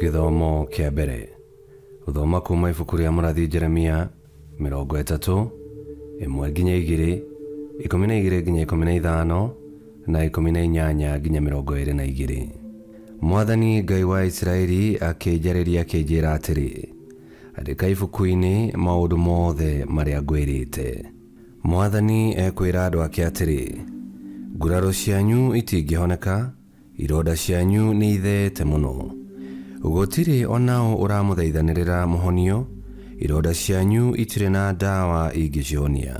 Githomo kia mbere. Uthoma kuma ibuku ria Mũrathi Jeremia 30 1 nginya 2, 12 nginya 15 na 18 nginya 22. Mwathani Ngai wa Israeli akĩnjarĩria akĩnjĩra atĩrĩ, andĩka ibuku-inĩ maũndũ mothe marĩa ngwĩrĩte. Mwathani ekwĩra andũ ake atĩrĩ, nguraro cianyu itingĩhoneka, ironda cianyu nĩ itheete mũno. Gũtirĩ onao ũramũthaithanĩrĩra mũhonio, ironda cianyu itirĩ na ndawa ingĩcihonia,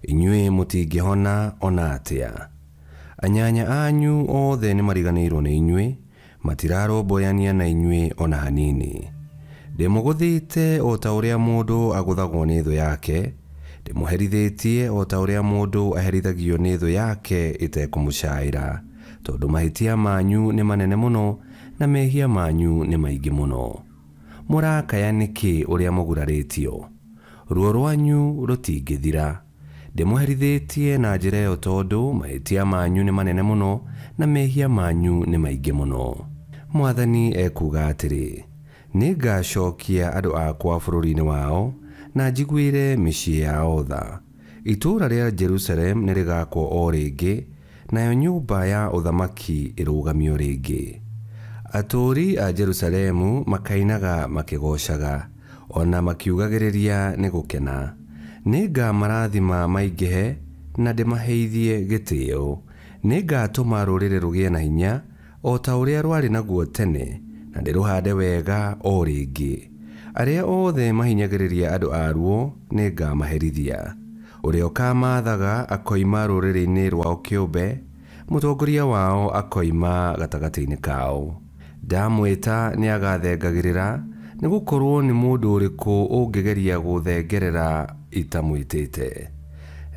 inyuĩ mũtingĩhona ona atĩa. Anyanya anyu othe nĩ mariganĩirwo nĩ inyuĩ, matirarũmbũyania na inyuĩ ona hanini. Ndĩmũgũthĩte o ta ũrĩa mũndũ agũthagwo nĩ thũ yake, ndĩmũherithĩtie o ta ũrĩa mũndũ aherithagio nĩ thũ yake ĩtekũmũcaĩra, tondũ mahĩtia manyu nĩ manene mũno na mehia manyu nĩ maingĩ mũno. Mũrakaya nĩkĩ ũrĩa mũgurarĩtio? Ruo rwanyu rũtingĩthira. Ndĩmũherithĩtie na njĩra ĩyo tondũ mahĩtia manyu nĩ manene mũno na mehia manyu nĩ maingĩ mũno. Mwathani ekuga atĩrĩ, nĩngacokia andũ akwa bũrũri-inĩ wao na njiguĩre mĩciĩ yao tha. Itũũra rĩa Jerusalem nĩ rĩgakwo o rĩngĩ, nayo nyũmba ya ũthamaki ĩrũgamio rĩngĩ. Atũũri a Jerusalemu makainaga makĩgocaga, ona makiugagĩrĩria nĩ gũkena. Nĩngamarathima maingĩhe na ndĩmaheithie gĩtĩĩo. Nĩngatũma rũrĩrĩ rũgĩe na hinya o ta ũrĩa rwarĩ naguo tene, na ndĩrũhande wega o rĩngĩ. Arĩa othe mahinyagĩrĩria andũ aruo nĩngamaherithia. Ũrĩa ũkamathaga akoima rũrĩrĩ-inĩ rwao kĩũmbe, mũtongoria wao akoima gatagatĩ-inĩ kao. Ndamwĩta nĩagathengagĩrĩra, nĩgũkorwo nĩ mũndũ ũrĩkũ ũngĩgeria gũthengerera itamwĩtĩte.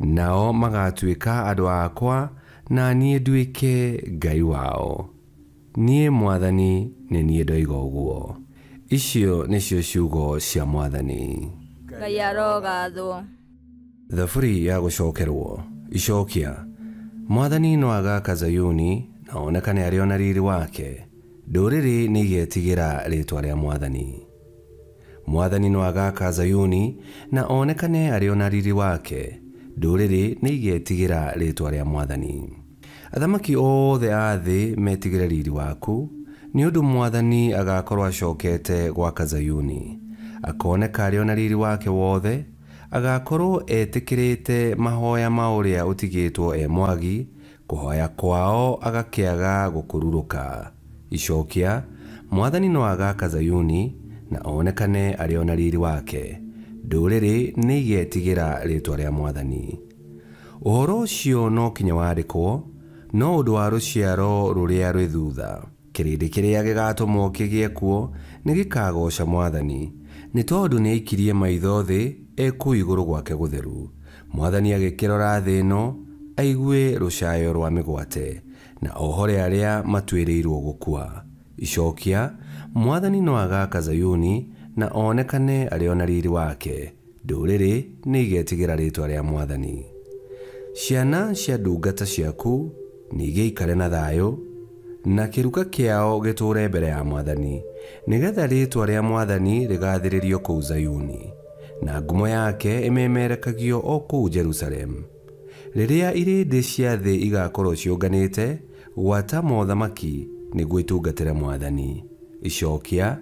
Nao magatuĩka andũ akwa na niĩ nduĩke Ngai wao. Niĩ Mwathani nĩ niĩ ndoiga ũguo. Icio nĩcio ciugo cia Mwathani. Ngai arogathwo. Thaburi ya gũcokerwo. Icokia. Mwathani no agaka Zayuni na onekane arĩ ona riri wake. Ndũrĩrĩ nĩigetigĩra rĩĩtwa rĩa Mwathani. Mwathani no agaka Zayuni na onekane arĩ ona riri wake. Ndũrĩrĩ nĩigetigĩra rĩĩtwa rĩa Mwathani. Athamaki othe a thĩ metigĩre riri waku, nĩ ũndũ Mwathani agakorwo acokete gwaka Zayuni. Akoneka arĩ ona riri wake wothe, agakorwo etĩkĩrĩte mahoya ma ũrĩa ũtigĩtwo e mwagi, kũhoya kwao agakĩaga gũkũrurũka. Icokia. Mwathani no agaka Zayuni na onekane arĩ ona riri wake. Ndũrĩrĩ nĩigetigĩra rĩĩtwa rĩa Mwathani. Ũhoro ũcio no kinya wandĩkwo, no ũndũ wa rũciaro rũrĩa rwĩ thutha. Kĩrĩndĩ kĩrĩa gĩgatũmwo kĩgĩe kuo nĩgĩkagoca Mwathani, nĩ tondũ nĩaikirie maitho thĩ ekũu igũrũ gwake gũtheru. Mwathani agĩkĩrora thĩ ĩno, aigue rũcayo rwa mĩgwate, na ohore arĩa matuĩrĩirwo gũkua. Icokia. Mwathani no agaka Zayuni na onekane arĩ ona riri wake. Ndũrĩrĩ nĩigetigĩra rĩĩtwa rĩa Mwathani. Ciana cia ndungata ciaku nĩigĩikare na thayũ, na kĩruka kĩao gĩtũũre mbere ya Mwathani, nĩgetha rĩĩtwa rĩa Mwathani rĩgathĩrĩrio kũu Zayuni, na ngumo yake ĩmemerekagio o kũu Jerusalem. Rĩrĩa irĩndĩ cia thĩ igakorwo ciũnganĩte, gwata mothamaki nĩguo itungatĩre Mwathani. Icokia.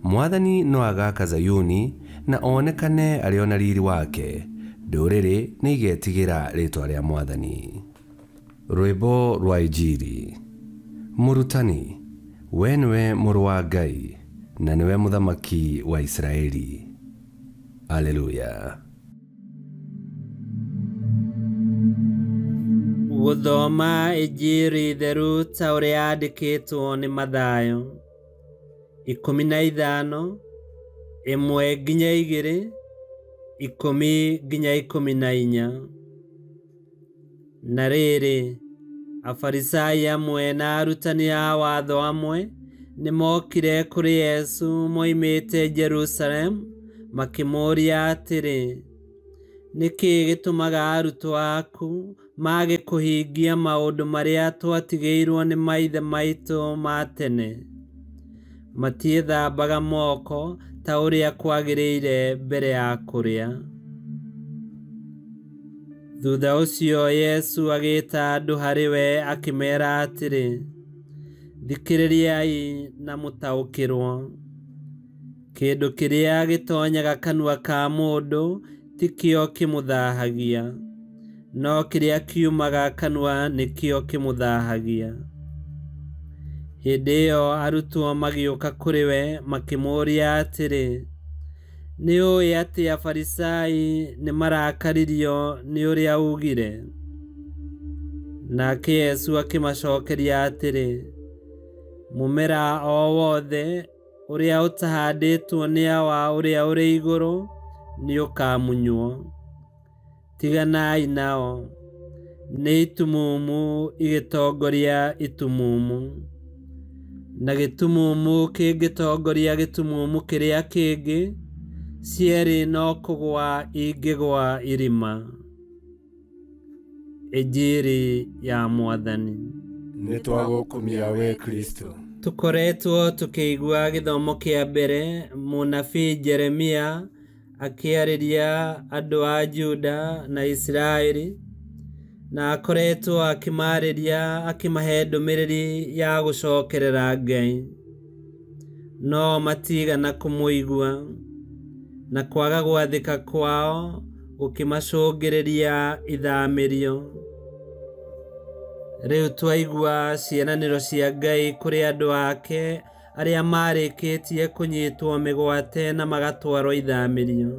Mwathani no agaka Zayuni na onekane arĩ ona riri wake. Ndũrĩrĩ nĩigetigĩra rĩĩtwa rĩa Mwathani. Rwĩmbo rwa Injili. Mũrutani, we nĩwe mũrũ wa Ngai na nĩwe mũthamaki wa Israeli. Aleluya. Gũthoma Injili theru ta ũrĩa yandĩkĩtwo nĩ Mathayo 15 1 nginya 2, 10 nginya 14. Na rĩrĩ, Afarisai amwe na arutani a watho amwe nĩmokire kũrĩ Yesu moimĩte Jerusalem, makĩmũũria atĩrĩ, nĩkĩ gĩtũmaga arutwo aku mage kũhingia maũndũ marĩa twatigĩirwo nĩ maithe maitũ ma tene? matiĩthambaga moko ta ũrĩa kwagĩrĩire mbere ya kũrĩa. Thutha ũcio Yesu agĩĩta andũ harĩ we akĩmeera atĩrĩ, thikĩrĩriai na mũtaũkĩrwo. Kĩndũ kĩrĩa gĩtoonyaga kanua ka mũndũ ti kĩo kĩmũthahagia, no kĩrĩa kiumaga kanua nĩkĩo kĩmũthahagia. Hĩndĩ ĩyo arutwo magĩũka kũrĩ we makĩmũũria atĩrĩ, nĩũĩ atĩ Afarisai nĩmarakaririo nĩ ũrĩa ugire? Nake Yesu akĩmacokeria atĩrĩ, mũmera o wothe ũrĩa ũtahandĩtwo nĩ awa ũrĩa ũrĩ igũrũ nĩ ũkamunywo. Tiganai nao, nĩ itumumu igĩtongoria itumumu, na gĩtumumu kĩngĩtongoria gĩtumumu kĩrĩa kĩngĩ, cierĩ no kũgũa ingĩgũa irima. Injiri ya Mwathani. Nĩtwagũkumia we Kristo. Tũkoretwo tũkĩigua gĩthomo kĩa mbere mũnabii Jeremia akĩarĩria andũ a Juda na Isiraeli, na akoretwo akĩmarĩria akĩmahe ndũmĩrĩri ya gũcokerera Ngai, no matigana kũmũigua, na kwaga gwathĩka kwao gũkĩmacũngĩrĩria ithamĩrio. Rĩu twaigua ciĩranĩro cia Ngai kũrĩ andũ ake arĩa marĩkĩtie kũnyitwo mĩgwate na magatwarwo ithamĩrio.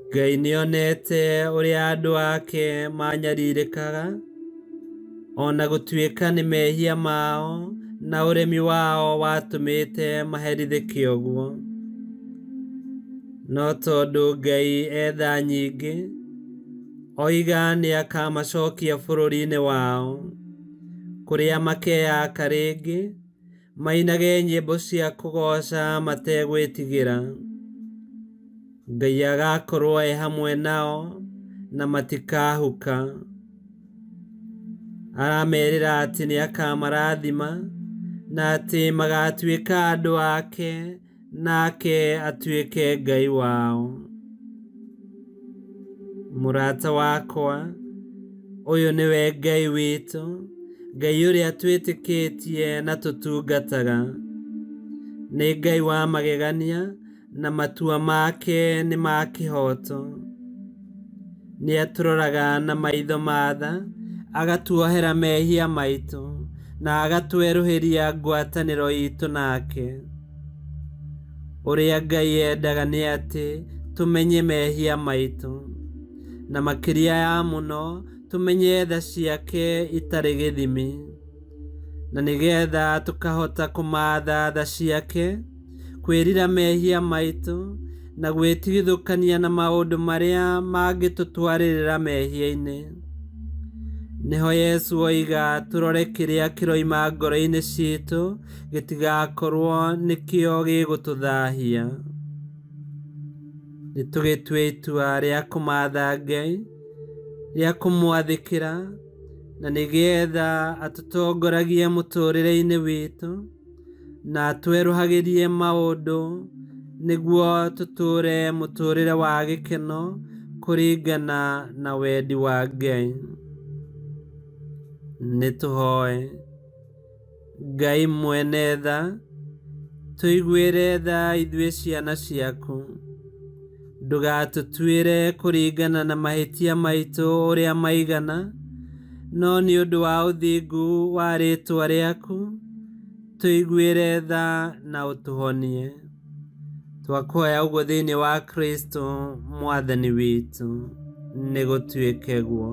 Ngai nĩonete ũrĩa andũ ake manyarirĩkaga, ona gũtuĩka nĩ mehia mao na ũremi wao watũmĩte maherithĩke ũguo. No tondũ Ngai etha nyingĩ, oiga nĩ akamacokia bũrũri-inĩ wao, kũrĩa makeyaka rĩngĩ, mainage nyĩmbo cia kũgooca mategwĩtigĩra. Ngai agakorwo hamwe nao na matikahuka. Aramerĩra atĩ nĩ akamarathima na atĩ magatuĩka andũ ake, nake atuĩke Ngai wao. Mũrata wakwa, ũyũ nĩwe Ngai witũ, Ngai ũrĩa twĩtĩkĩtie na tũtungataga. Nĩ Ngai wa magegania na matua make nĩ ma kĩhooto. Nĩ atũroraga na maitho ma tha, agatuohera mehia maitũ, na agatwerũhĩria ngwatanĩro itũ nake. Ũrĩa Ngai endaga nĩ atĩ tũmenye mehia maitũ, na makĩria ya mũno tũmenye tha ciake itarĩ gĩthimi, na nĩgetha tũkahota kũmatha tha ciake, kwĩrira mehia maitũ na gwĩtigithũkania na maũndũ marĩa mangĩtũtwarĩrĩra mehia-inĩ. Nĩho Yesu oiga tũrore kĩrĩa kĩroima ngoro-inĩ citũ gĩtigakorwo nĩkĩo gĩgũtũthahia. Nĩtũgĩtue itua rĩa kũmatha Ngai, rĩa kũmwathĩkĩra, na nĩgetha atũtongoragie mũtũrĩre-inĩ witũ, na atwerũhagĩrie maũndũ nĩguo tũtũre mũtũrĩre wa gĩkeno kũringana na wendi wa Ngai. Nĩtũhoe. Ngai mwene tha, tũiguĩre tha ithuĩ ciana ciaku. Ndũgatũtuĩre kũringana na mahĩtia maitũ ũrĩa maigana, no nĩ ũndũ wa ũthingu wa rĩĩtwa rĩaku, tũiguĩre tha na ũtũhonie. Twakũhoya ũguo thĩinĩ wa Kristo Mwathani witũ, nĩ gũtuĩke guo.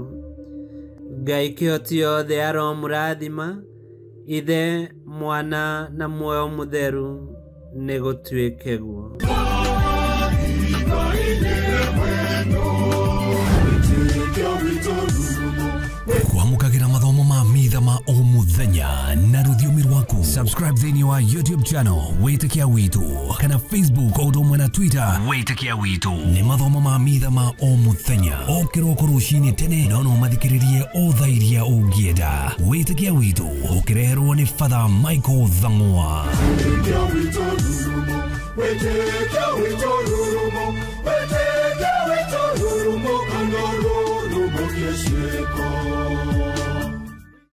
Ngai kĩhoti yothe aromũrathima, Ithe, Mwana na Muoyo Mũtheru, nĩ gũtuĩke guo. Kwamũkagĩra mathomo ma mitha ma ma o muthenya na rũthiomi rwaku. Subscribe thĩinĩ wa YouTube channel Wĩtĩkia Witũ kana Facebook o ũndũ ũmwe na Twitter Wĩtĩkia Witũ. Nĩ mathomo ma mitha ma o muthenya o kĩroko rũcinĩ tene no mathikĩrĩrie o thaa iria ũngĩenda. Wĩtĩkia Witũ ũkĩreherwo nĩ Father Michael Thang'wa. Wĩtĩkia Witũ